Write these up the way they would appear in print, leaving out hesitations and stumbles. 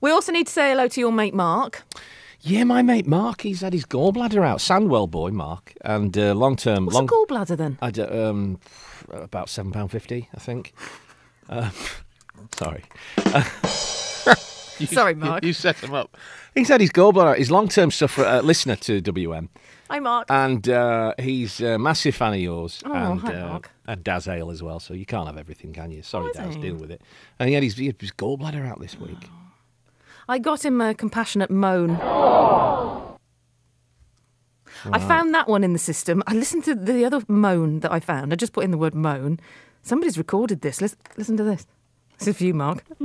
We also need to say hello to your mate Mark. Yeah, my mate Mark, he's had his gallbladder out. Sandwell boy, Mark. And long-term... What's a gallbladder then? About £7.50, I think. Sorry. Sorry, Mark. You set him up. He's had his gallbladder out. He's long-term listener to WM. Hi, Mark. And he's a massive fan of yours. Oh, hi, Mark. And Daz Ale as well, so you can't have everything, can you? Sorry, Daz, deal with it. And he had his gallbladder out this week. I got him a compassionate moan. Wow. I found that one in the system. I listened to the other moan that I found. I just put in the word moan. Somebody's recorded this. Listen to this. This is for you, Mark. Do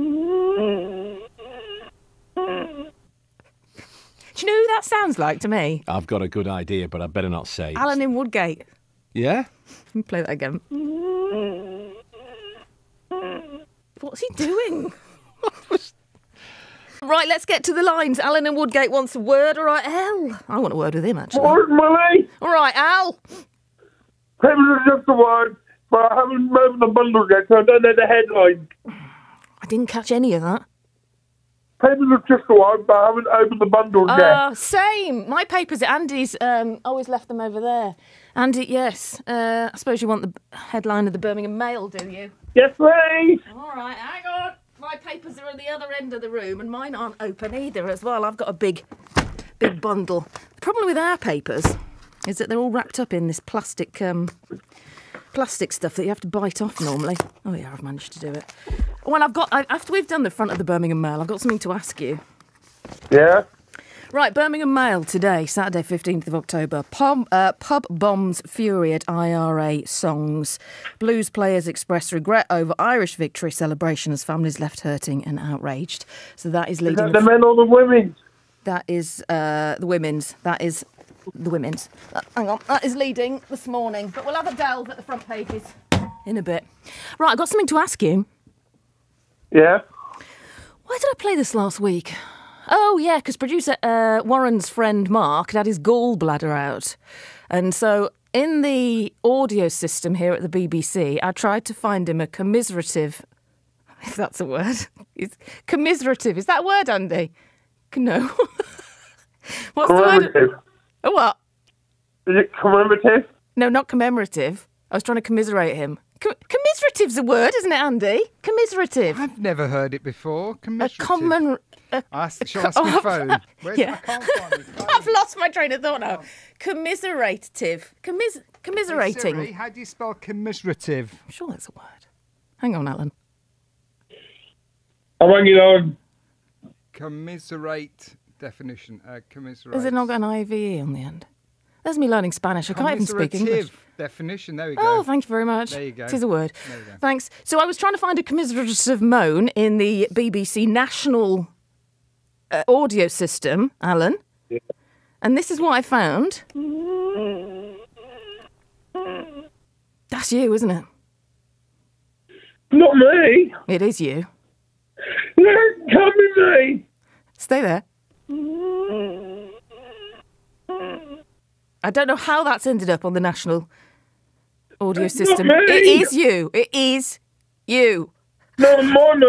you know who that sounds like to me? I've got a good idea, but I better not say it. Alan in Woodgate. Yeah? Let me play that again. What's he doing? Right, let's get to the lines. Alan in Woodgate wants a word. All right, Al. I want a word with him, actually. Word, Mollie. All right, Al. Papers are just a word, but I haven't opened the bundle yet, so I don't know the headline. I didn't catch any of that. Papers are just a word, but I haven't opened the bundle yet. Same. My papers, Andy's always left them over there. Andy, yes. I suppose you want the headline of the Birmingham Mail, do you? Yes, please. All right, hang on. My papers are at the other end of the room, and mine aren't open either as well. I've got a big bundle. The problem with our papers is that they're all wrapped up in this plastic stuff that you have to bite off normally. Oh yeah, I've managed to do it. Well, after we've done the front of the Birmingham Mail, I've got something to ask you. Yeah? Right, Birmingham Mail today, Saturday 15th of October. Pub bombs fury at IRA songs. Blues players express regret over Irish victory celebration as families left hurting and outraged. So that is leading... Is that the men or the women? That is the women's. That is the women's. Hang on, that is leading this morning. But we'll have a delve at the front pages in a bit. Right, I've got something to ask you. Yeah? Why did I play this last week? Oh, yeah, because producer Warren's friend Mark had his gallbladder out. And so in the audio system here at the BBC, I tried to find him a commiserative, if that's a word. It's commiserative. Is that a word, Andy? No. What's the word? A what? Is it commemorative? No, not commemorative. I was trying to commiserate him. Commiserative's a word, isn't it, Andy? Commiserative. I've never heard it before. Commiserative. Shall I ask my phone? Yeah. I can't find it. I've lost my train of thought now. Commiserative. Commiserating. Hey Siri, how do you spell commiserative? I'm sure that's a word. Hang on, Alan. I'm hanging on. Commiserate definition. Commiserate. Has it not got an IVE on the end? There's me learning Spanish. I can't even speak English. Definition. There we go. Oh, thank you very much. There you go. It is a word. There you go. Thanks. So I was trying to find a commiserative moan in the BBC national audio system, Alan. Yeah. And this is what I found. That's you, isn't it? Not me. It is you. No, come with me. Stay there. I don't know how that's ended up on the national audio system. Not me. It is you. It is you. No, mine,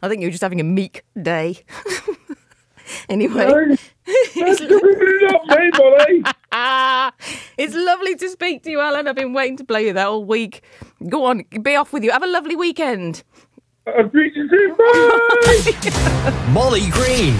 I think you're just having a meek day. Anyway. No, that's definitely not me, Mollie. It's lovely to speak to you, Alan. I've been waiting to play you that all week. Go on, be off with you. Have a lovely weekend. I'll speak to you soon. Bye. Mollie Green.